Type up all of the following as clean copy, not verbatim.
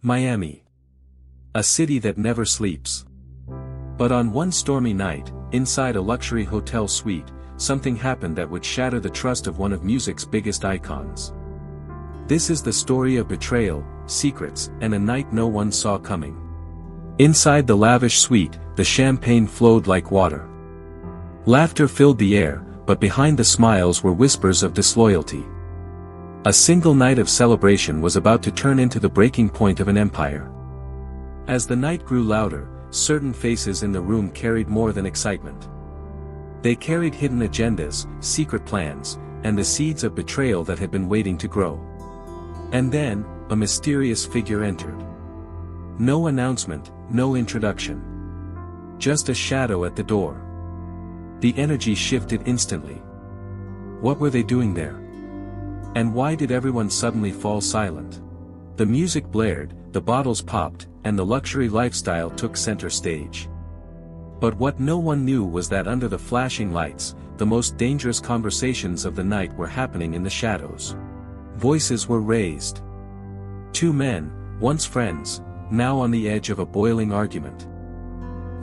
Miami. A city that never sleeps. But on one stormy night, inside a luxury hotel suite, something happened that would shatter the trust of one of music's biggest icons. This is the story of betrayal, secrets, and a night no one saw coming. Inside the lavish suite, the champagne flowed like water. Laughter filled the air, but behind the smiles were whispers of disloyalty. A single night of celebration was about to turn into the breaking point of an empire. As the night grew louder, certain faces in the room carried more than excitement. They carried hidden agendas, secret plans, and the seeds of betrayal that had been waiting to grow. And then, a mysterious figure entered. No announcement, no introduction. Just a shadow at the door. The energy shifted instantly. What were they doing there? And why did everyone suddenly fall silent? The music blared, the bottles popped, and the luxury lifestyle took center stage. But what no one knew was that under the flashing lights, the most dangerous conversations of the night were happening in the shadows. Voices were raised. Two men, once friends, now on the edge of a boiling argument.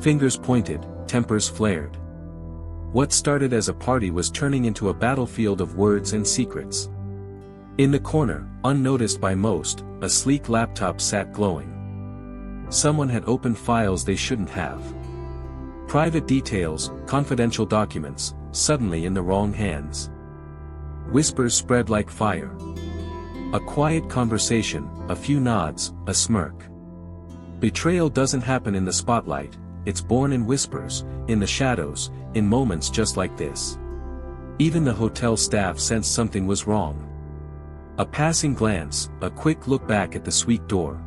Fingers pointed, tempers flared. What started as a party was turning into a battlefield of words and secrets. In the corner, unnoticed by most, a sleek laptop sat glowing. Someone had opened files they shouldn't have. Private details, confidential documents, suddenly in the wrong hands. Whispers spread like fire. A quiet conversation, a few nods, a smirk. Betrayal doesn't happen in the spotlight, it's born in whispers, in the shadows, in moments just like this. Even the hotel staff sensed something was wrong. A passing glance, a quick look back at the suite door.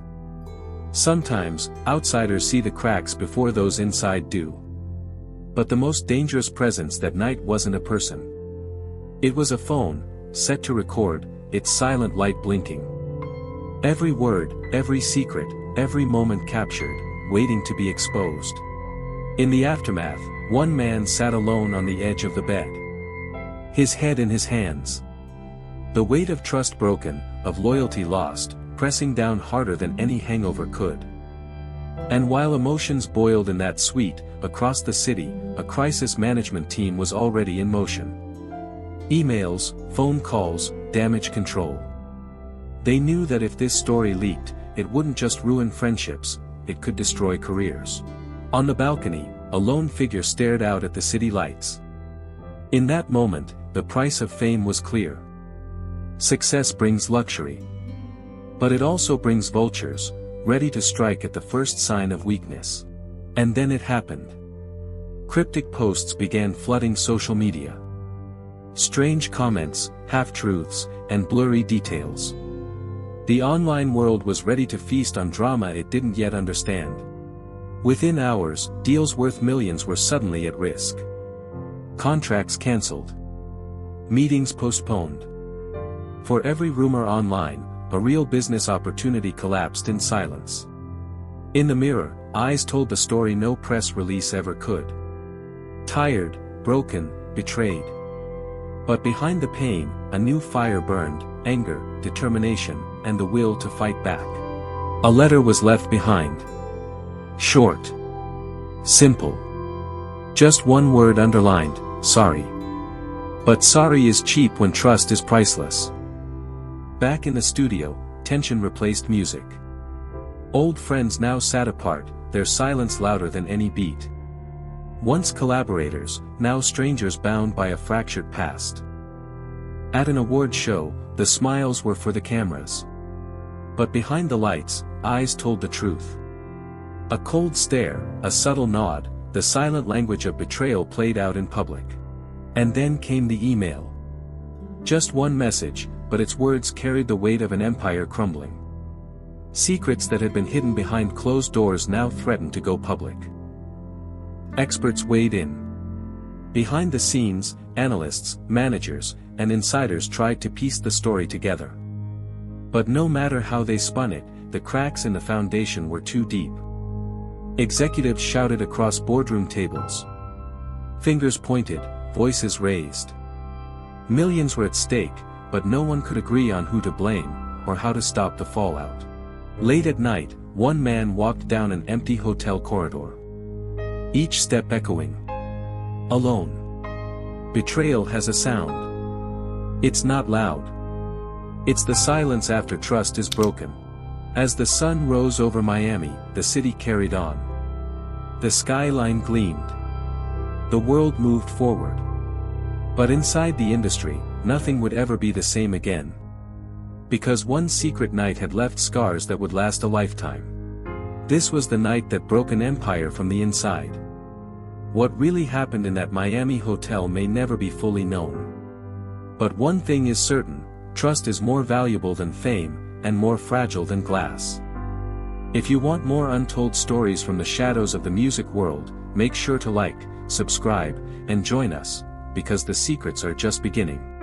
Sometimes, outsiders see the cracks before those inside do. But the most dangerous presence that night wasn't a person. It was a phone, set to record, its silent light blinking. Every word, every secret, every moment captured, waiting to be exposed. In the aftermath, one man sat alone on the edge of the bed. His head in his hands. The weight of trust broken, of loyalty lost, pressing down harder than any hangover could. And while emotions boiled in that suite, across the city, a crisis management team was already in motion. Emails, phone calls, damage control. They knew that if this story leaked, it wouldn't just ruin friendships, it could destroy careers. On the balcony, a lone figure stared out at the city lights. In that moment, the price of fame was clear. Success brings luxury. But it also brings vultures, ready to strike at the first sign of weakness. And then it happened. Cryptic posts began flooding social media. Strange comments, half-truths, and blurry details. The online world was ready to feast on drama it didn't yet understand. Within hours, deals worth millions were suddenly at risk. Contracts cancelled. Meetings postponed. For every rumor online, a real business opportunity collapsed in silence. In the mirror, eyes told the story no press release ever could. Tired, broken, betrayed. But behind the pain, a new fire burned, anger, determination, and the will to fight back. A letter was left behind. Short. Simple. Just one word underlined, sorry. But sorry is cheap when trust is priceless. Back in the studio, tension replaced music. Old friends now sat apart, their silence louder than any beat. Once collaborators, now strangers bound by a fractured past. At an award show, the smiles were for the cameras. But behind the lights, eyes told the truth. A cold stare, a subtle nod, the silent language of betrayal played out in public. And then came the email. Just one message, but its words carried the weight of an empire crumbling. Secrets that had been hidden behind closed doors now threatened to go public. Experts weighed in. Behind the scenes, analysts, managers, and insiders tried to piece the story together. But no matter how they spun it, the cracks in the foundation were too deep. Executives shouted across boardroom tables. Fingers pointed, voices raised. Millions were at stake, but no one could agree on who to blame, or how to stop the fallout. Late at night, one man walked down an empty hotel corridor. Each step echoing. Alone. Betrayal has a sound. It's not loud. It's the silence after trust is broken. As the sun rose over Miami, the city carried on. The skyline gleamed. The world moved forward. But inside the industry, nothing would ever be the same again. Because one secret night had left scars that would last a lifetime. This was the night that broke an empire from the inside. What really happened in that Miami hotel may never be fully known. But one thing is certain, trust is more valuable than fame, and more fragile than glass. If you want more untold stories from the shadows of the music world, make sure to like, subscribe, and join us, because the secrets are just beginning.